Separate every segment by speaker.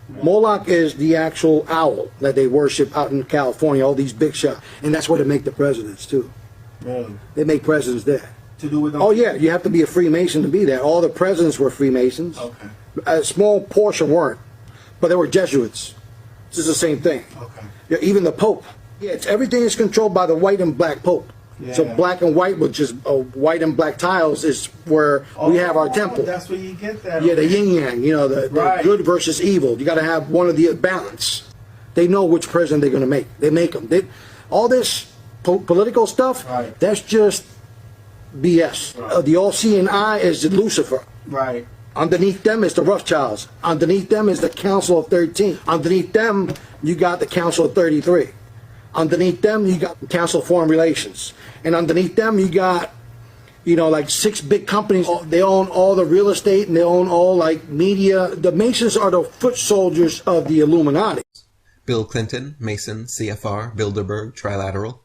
Speaker 1: Moloch is the actual owl that they worship out in California, all these big shots. And that's where they make the presidents, too.
Speaker 2: Really?
Speaker 1: They make presidents there.
Speaker 2: To do with them?
Speaker 1: Oh, yeah, you have to be a Freemason to be there. All the presidents were Freemasons.
Speaker 2: Okay.
Speaker 1: A small portion weren't, but they were Jesuits. This is the same thing.
Speaker 2: Okay.
Speaker 1: Yeah, even the Pope. Yeah, everything is controlled by the white and black Pope.
Speaker 2: Yeah.
Speaker 1: So black and white, which is white and black tiles, is where we have our temple.
Speaker 2: That's where you get that.
Speaker 1: Yeah, the yin yang, the
Speaker 2: Right.
Speaker 1: good versus evil. You got to have one of the balance. They know which president they're going to make. They make them. All this political stuff,
Speaker 2: right.
Speaker 1: That's just BS.
Speaker 2: Right.
Speaker 1: The all-seeing eye is Lucifer.
Speaker 2: Right.
Speaker 1: Underneath them is the Rothschilds. Underneath them is the Council of 13. Underneath them, you got the Council of 33. Underneath them, you got the Council of Foreign Relations. And underneath them, you got, like 6 big companies. They own all the real estate and they own all, media. The Masons are the foot soldiers of the Illuminati.
Speaker 3: Bill Clinton, Mason, CFR, Bilderberg, Trilateral.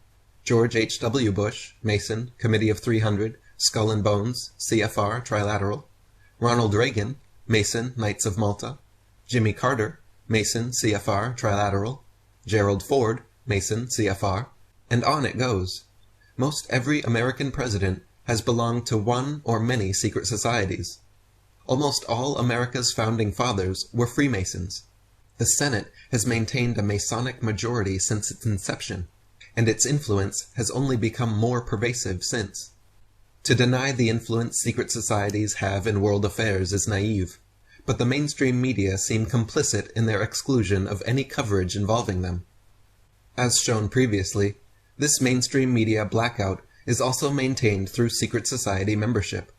Speaker 3: George H.W. Bush, Mason, Committee of 300, Skull and Bones, CFR, Trilateral. Ronald Reagan, Mason, Knights of Malta. Jimmy Carter, Mason, CFR, Trilateral. Gerald Ford, Mason, CFR. And on it goes. Most every American president has belonged to one or many secret societies. Almost all America's founding fathers were Freemasons. The Senate has maintained a Masonic majority since its inception, and its influence has only become more pervasive since. To deny the influence secret societies have in world affairs is naive, but the mainstream media seem complicit in their exclusion of any coverage involving them. As shown previously, this mainstream media blackout is also maintained through secret society membership.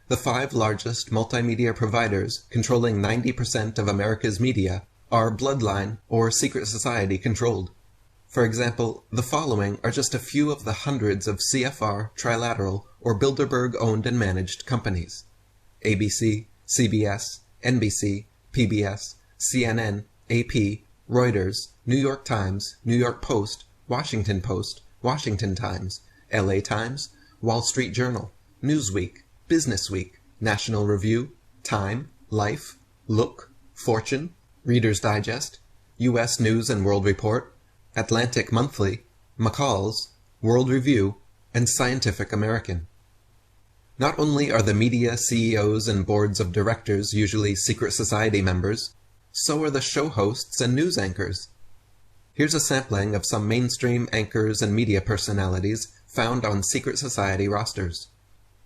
Speaker 3: The 5 largest multimedia providers controlling 90% of America's media are bloodline or secret society controlled. For example, the following are just a few of the hundreds of CFR, Trilateral, or Bilderberg-owned and managed companies: ABC, CBS, NBC, PBS, CNN, AP, Reuters, New York Times, New York Post, Washington Post, Washington Times, LA Times, Wall Street Journal, Newsweek, Businessweek, National Review, Time, Life, Look, Fortune, Reader's Digest, U.S. News and World Report, Atlantic Monthly, McCall's, World Review, and Scientific American. Not only are the media CEOs and boards of directors usually secret society members, so are the show hosts and news anchors. Here's a sampling of some mainstream anchors and media personalities found on secret society rosters: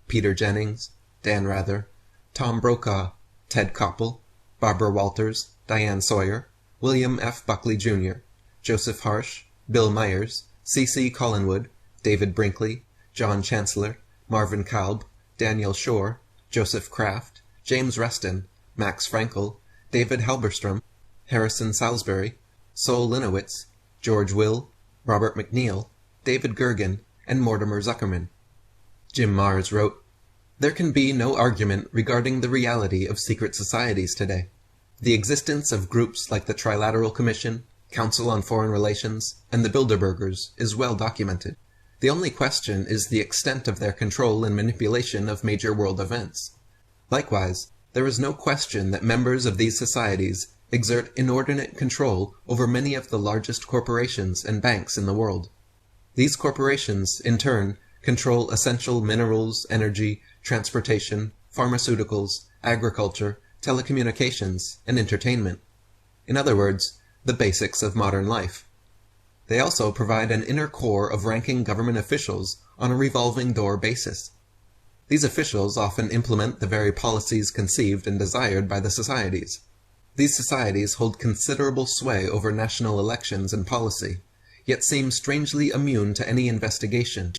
Speaker 3: Peter Jennings, Dan Rather, Tom Brokaw, Ted Koppel, Barbara Walters, Diane Sawyer, William F. Buckley Jr., Joseph Harsh, Bill Myers, C.C. Collinwood, David Brinkley, John Chancellor, Marvin Kalb, Daniel Shore, Joseph Kraft, James Reston, Max Frankel, David Halberstrom, Harrison Salisbury, Sol Linowitz, George Will, Robert McNeil, David Gergen, and Mortimer Zuckerman. Jim Marrs wrote, "There can be no argument regarding the reality of secret societies today. The existence of groups like the Trilateral Commission, Council on Foreign Relations, and the Bilderbergers is well documented. The only question is the extent of their control and manipulation of major world events. Likewise, there is no question that members of these societies exert inordinate control over many of the largest corporations and banks in the world. These corporations, in turn, control essential minerals, energy, transportation, pharmaceuticals, agriculture, telecommunications, and entertainment. In other words, the basics of modern life. They also provide an inner core of ranking government officials on a revolving door basis. These officials often implement the very policies conceived and desired by the societies. These societies hold considerable sway over national elections and policy, yet seem strangely immune to any investigation